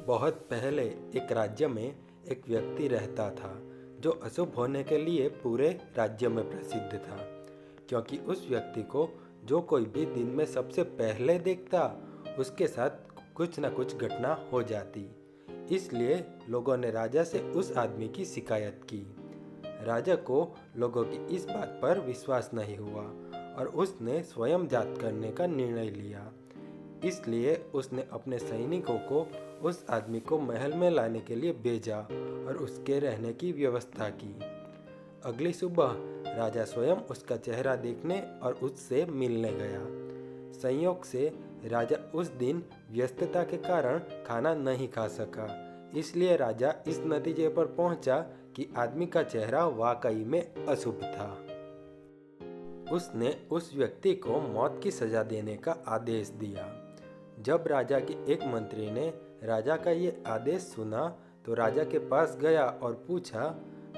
बहुत पहले एक राज्य में एक व्यक्ति रहता था जो अशुभ होने के लिए पूरे राज्य में प्रसिद्ध था, क्योंकि उस व्यक्ति को जो कोई भी दिन में सबसे पहले देखता उसके साथ कुछ न कुछ घटना हो जाती। इसलिए लोगों ने राजा से उस आदमी की शिकायत की। राजा को लोगों की इस बात पर विश्वास नहीं हुआ और उसने स्वयं जांच करने का निर्णय लिया। इसलिए उसने अपने सैनिकों को उस आदमी को महल में लाने के लिए भेजा और उसके रहने की व्यवस्था की। अगली सुबह राजा स्वयं उसका चेहरा देखने और उससे मिलने गया। संयोग से राजा उस दिन व्यस्तता के कारण खाना नहीं खा सका, इसलिए राजा इस नतीजे पर पहुंचा कि आदमी का चेहरा वाकई में अशुभ था। उसने उस व्यक्ति को मौत की सजा देने का आदेश दिया। जब राजा के एक मंत्री ने राजा का ये आदेश सुना तो राजा के पास गया और पूछा,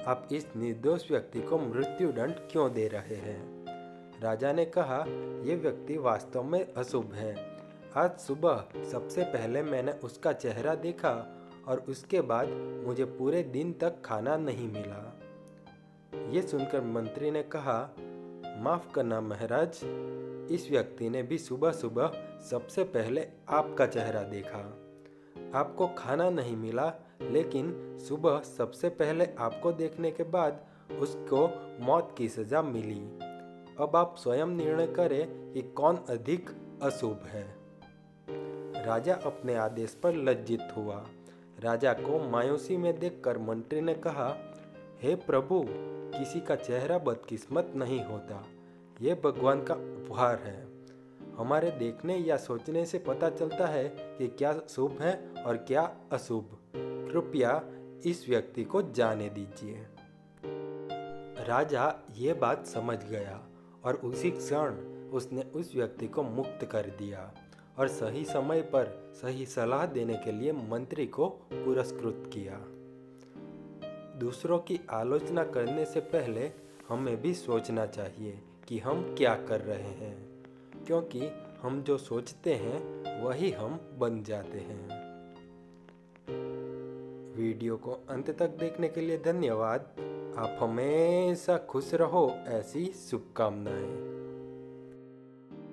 आप इस निर्दोष व्यक्ति को मृत्युदंड क्यों दे रहे हैं? राजा ने कहा, यह व्यक्ति वास्तव में अशुभ है। आज सुबह सबसे पहले मैंने उसका चेहरा देखा और उसके बाद मुझे पूरे दिन तक खाना नहीं मिला। ये सुनकर मंत्री ने कहा, माफ़ करना महाराज, इस व्यक्ति ने भी सुबह सुबह सबसे पहले आपका चेहरा देखा। आपको खाना नहीं मिला, लेकिन सुबह सबसे पहले आपको देखने के बाद उसको मौत की सज़ा मिली। अब आप स्वयं निर्णय करें कि कौन अधिक अशुभ है। राजा अपने आदेश पर लज्जित हुआ। राजा को मायूसी में देखकर मंत्री ने कहा, हे प्रभु, किसी का चेहरा बदकिस्मत नहीं होता, ये भगवान का उपहार है। हमारे देखने या सोचने से पता चलता है कि क्या शुभ है और क्या अशुभ। कृपया इस व्यक्ति को जाने दीजिए। राजा ये बात समझ गया और उसी क्षण उसने उस व्यक्ति को मुक्त कर दिया और सही समय पर सही सलाह देने के लिए मंत्री को पुरस्कृत किया। दूसरों की आलोचना करने से पहले हमें भी सोचना चाहिए कि हम क्या कर रहे हैं, क्योंकि हम जो सोचते हैं वही हम बन जाते हैं। वीडियो को अंत तक देखने के लिए धन्यवाद। आप हमेशा खुश रहो, ऐसी शुभकामनाएं।